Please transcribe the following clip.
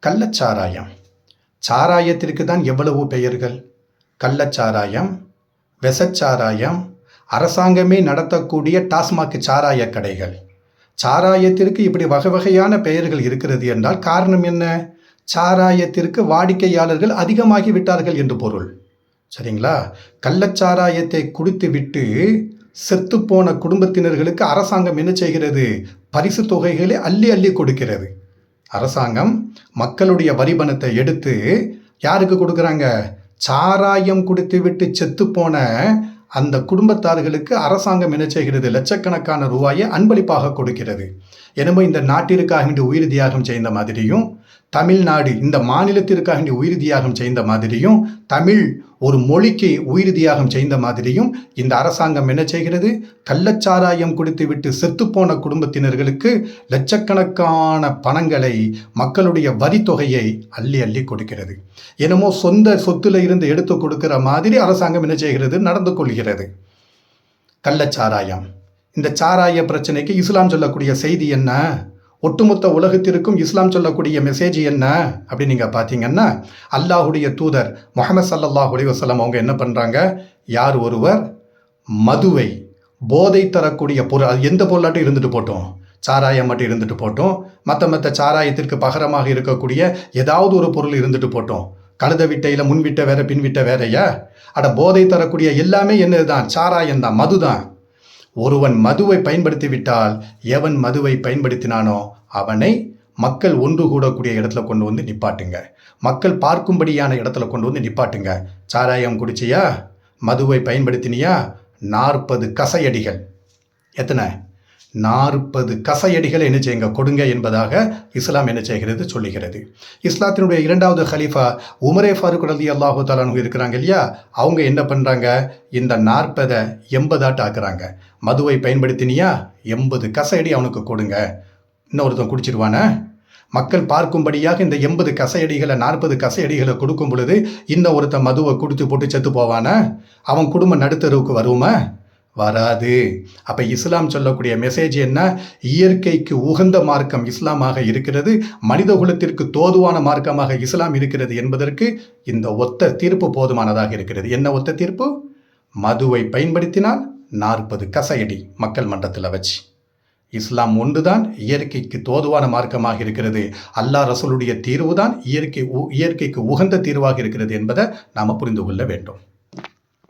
கள்ளச்சாராயம். சாராயத்திற்கு தான் எவ்வளவு பெயர்கள். கள்ளச்சாராயம், விஷச்சாராயம், அரசாங்கமே நடத்தக்கூடிய டாஸ்மாக் சாராய கடைகள். சாராயத்திற்கு இப்படி வகை வகையான பெயர்கள் இருக்கிறது என்றால் காரணம் என்ன? சாராயத்திற்கு வாடிக்கையாளர்கள் அதிகமாகி விட்டார்கள் என்று பொருள். சரிங்களா? கள்ளச்சாராயத்தை குடித்து விட்டு செத்துப்போன குடும்பத்தினர்களுக்கு அரசாங்கம் என்ன செய்கிறது? பரிசு தொகைகளை அள்ளி அள்ளி கொடுக்கிறது. அரசாங்கம் மக்களுடைய வரி பணத்தை எடுத்து யாருக்கு கொடுக்குறாங்க? சாராயம் குடித்து விட்டு செத்துப்போன அந்த குடும்பத்தார்களுக்கு அரசாங்கம் என்ன செய்கிறது? லட்சக்கணக்கான ரூபாயை அன்பளிப்பாக கொடுக்கிறது. எனவே இந்த நாட்டிற்காக வேண்டி உயிர் தியாகம் செய்த மாதிரியும், தமிழ்நாடு இந்த மாநிலத்திற்காக வேண்டி உயிர் தியாகம் செய்த மாதிரியும், தமிழ் ஒரு மொழிக்கு உயிர் தியாகம் செய்த மாதிரியும் இந்த அரசாங்கம் என்ன செய்கிறது? கள்ளச்சாராயம் குடித்து விட்டு செத்துப்போன குடும்பத்தினர்களுக்கு லட்சக்கணக்கான பணங்களை, மக்களுடைய வரி தொகையை அள்ளி அள்ளி கொடுக்கிறது. என்னமோ சொந்த சொத்துல இருந்து எடுத்து கொடுக்கிற மாதிரி அரசாங்கம் என்ன செய்கிறது? நடந்து கொள்கிறது. கள்ளச்சாராயம். இந்த சாராய பிரச்சனைக்கு இஸ்லாம் சொல்லக்கூடிய செய்தி என்ன? ஒட்டுமொத்த உலகத்திற்கும் இஸ்லாம் சொல்லக்கூடிய மெசேஜ் என்ன அப்படின்னு நீங்கள் பார்த்தீங்கன்னா, அல்லாஹுடைய தூதர் முஹம்மது ஸல்லல்லாஹு அலைஹி வஸல்லம் அவங்க என்ன பண்ணுறாங்க? யார் ஒருவர் மதுவை, போதை தரக்கூடிய பொருள், அது எந்த பொருளாட்டும் இருந்துட்டு போட்டோம், சாராயம் மட்டும் இருந்துட்டு போட்டோம், மற்ற சாராயத்திற்கு பகரமாக இருக்கக்கூடிய ஏதாவது ஒரு பொருள் இருந்துட்டு போட்டோம், கழுத விட்டையில் முன் விட்ட வேற பின் விட்ட வேறையா? அட போதை தரக்கூடிய எல்லாமே என்னதுதான்? சாராயம் தான், மது தான். ஒருவன் மதுவை பயன்படுத்தி விட்டால், எவன் மதுவை பயன்படுத்தினானோ அவனை மக்கள் ஒன்று கூடக்கூடிய இடத்துல கொண்டு வந்து நிப்பாட்டுங்க. மக்கள் பார்க்கும்படியான இடத்துல கொண்டு வந்து நிப்பாட்டுங்க. சாராயம் குடிச்சியா, மதுவை பயன்படுத்தினியா, 40 கசையடிகள். எத்தனை? 40 கசையடிகளை என்ன செய்யுங்க? கொடுங்க என்பதாக இஸ்லாம் என்ன செய்கிறது? சொல்லுகிறது. இஸ்லாத்தினுடைய 2வது ஹலீஃபா உமரே ஃபாரூக் ரலியல்லாஹு தஆலா அன்ஹு இருக்கிறாங்க இல்லையா? அவங்க என்ன பண்ணுறாங்க? இந்த 40 80 ஆக்குறாங்க. மதுவை பயன்படுத்தினியா, 80 கசையடி அவனுக்கு கொடுங்க. இன்னொருத்தன் குடிச்சிருவானே? மக்கள் பார்க்கும்படியாக இந்த 80 கசையடிகளை, 40 கசையடிகளை கொடுக்கும் பொழுது இன்னும் ஒருத்தன் மதுவை குடித்து போட்டு செத்து போவானா? அவன் குடும்பம் நடுத்தருவுக்கு வருமா? வராது. அப்போ இஸ்லாம் சொல்லக்கூடிய மெசேஜ் என்ன? இயற்கைக்கு உகந்த மார்க்கம் இஸ்லாமாக இருக்கிறது, மனித குலத்திற்கு தோதுவான மார்க்கமாக இஸ்லாம் இருக்கிறது என்பதற்கு இந்த ஒத்த தீர்ப்பு போதுமானதாக இருக்கிறது. என்ன ஒத்த தீர்ப்பு? மதுவை பயன்படுத்தினால் 40 கசையடி மக்கள் மன்றத்தில் வச்சு. இஸ்லாம் ஒன்றுதான் இயற்கைக்கு தோதுவான மார்க்கமாக இருக்கிறது. அல்லாஹ் ரசூலுடைய தீர்வு தான் இயற்கைக்கு உகந்த தீர்வாக இருக்கிறது என்பதை நாம் புரிந்து கொள்ள வேண்டும்.